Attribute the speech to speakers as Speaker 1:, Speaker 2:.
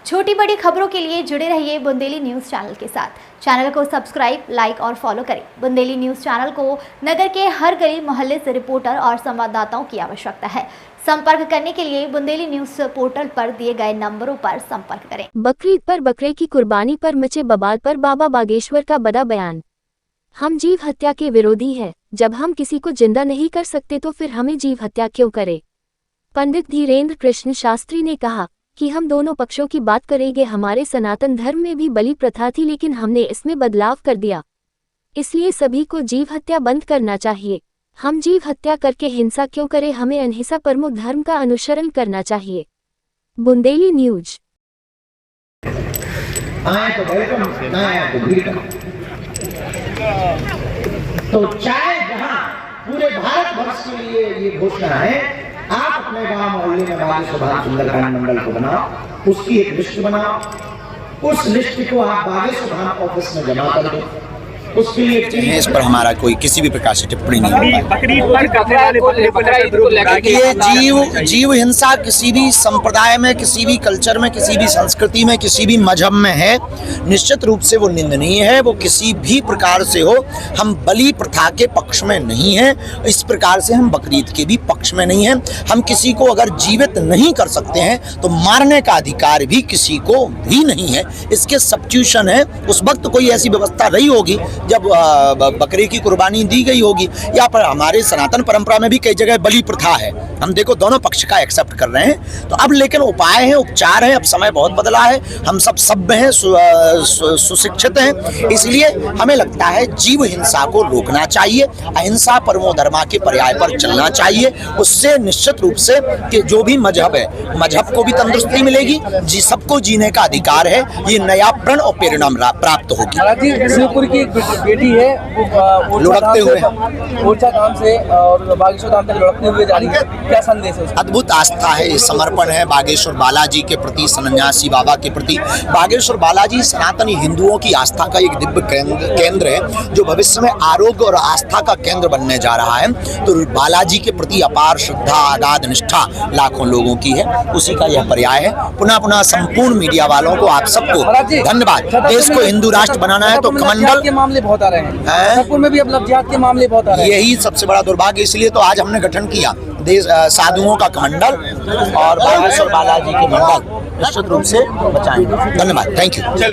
Speaker 1: छोटी बड़ी खबरों के लिए जुड़े रहिए बुंदेली न्यूज़ चैनल के साथ। चैनल को सब्सक्राइब, लाइक और फॉलो करें। बुंदेली न्यूज़ चैनल को नगर के हर गली मोहल्ले से रिपोर्टर और संवाददाताओं की आवश्यकता है। संपर्क करने के लिए बुंदेली न्यूज़ पोर्टल पर दिए गए नंबरों पर संपर्क करें।
Speaker 2: बकरीद पर बकरे की कुर्बानी पर मचे बवाल पर बाबा बागेश्वर का बड़ा बयान। हम जीव हत्या के विरोधी हैं। जब हम किसी को जिंदा नहीं कर सकते तो फिर हमें जीव हत्या क्यों करें? पंडित धीरेन्द्र कृष्ण शास्त्री ने कहा कि हम दोनों पक्षों की बात करेंगे। हमारे सनातन धर्म में भी बलि प्रथा थी, लेकिन हमने इसमें बदलाव कर दिया। इसलिए सभी को जीव हत्या बंद करना चाहिए। हम जीव हत्या करके हिंसा क्यों करें? हमें अहिंसा परमो धर्म का अनुसरण करना चाहिए। बुंदेली न्यूज।
Speaker 3: तो चाहे जहां पूरे भारत वर्ष के लिए ये घोषणा है, आप अपने गांव मोहल्ले में बागेश्वर धाम सुंदरकांड मंडल को बनाओ, उसकी एक लिस्ट बनाओ, उस लिस्ट को आप बागेश्वर धाम ऑफिस में जमा कर दो। उसके लिए
Speaker 4: इस पर हमारा कोई किसी भी प्रकार से टिप्पणी नहीं होता है। जीव हिंसा किसी भी संप्रदाय में, किसी भी कल्चर में, किसी भी संस्कृति में, किसी भी मजहब में है, निश्चित रूप से वो निंदनीय है। वो किसी भी प्रकार से हो, हम बलि प्रथा के पक्ष में नहीं हैं। इस प्रकार से हम बकरीद के भी पक्ष में नहीं हैं। हम किसी को अगर जीवित नहीं कर सकते हैं तो मारने का अधिकार भी किसी को भी नहीं है। इसके सब्स्टिट्यूशन है। उस वक्त कोई ऐसी व्यवस्था रही होगी जब बकरे की कुर्बानी दी गई होगी, या पर हमारे सनातन परंपरा में भी कई जगह बलि प्रथा है। हम देखो दोनों पक्ष का एक्सेप्ट कर रहे हैं। तो अब लेकिन उपाय हैं, उपचार हैं। अब समय बहुत बदला है, हम सब सभ्य हैं, सुशिक्षित हैं। इसलिए हमें लगता है जीव हिंसा को रोकना चाहिए, अहिंसा परमो धर्मा के पर्याय पर चलना चाहिए। उससे निश्चित रूप से कि जो भी मजहब है, मजहब को भी तंदुरुस्ती मिलेगी, जी सबको जीने का अधिकार है। ये नया प्रण और प्रेरणा प्राप्त होगी।
Speaker 5: बेटी है वो
Speaker 4: लुढ़कते हुए
Speaker 5: ओरछा धाम से और बागेश्वर धाम तक लुढ़कते हुए जा रही है। क्या संदेश है?
Speaker 4: अद्भुत आस्था है, समर्पण है बागेश्वर बालाजी के प्रति, सन्यासी बाबा के प्रति। बागेश्वर बालाजी सनातनी हिंदुओं की आस्था का एक दिव्य केंद्र है, जो भविष्य में आरोग्य और आस्था का केंद्र बनने जा रहा है। तो बालाजी के प्रति अपार श्रद्धा, अगाध निष्ठा लाखों लोगों की है। उसी का यह पर्याय है। पुनः पुनः संपूर्ण मीडिया वालों को, आप सबको धन्यवाद। देश को हिंदू राष्ट्र बनाना है तो कमंडल
Speaker 5: मामले बहुत आ रहे हैं, छतरपुर में भी अब लफ्ज़ियात के मामले बहुत आ रहे हैं।
Speaker 4: यही सबसे बड़ा दुर्भाग्य। इसलिए तो आज हमने गठन किया देश साधुओं का कमंडल और बागेश्वर बालाजी के मंडल निश्चित रूप से बचाएंगे। धन्यवाद, थैंक यू।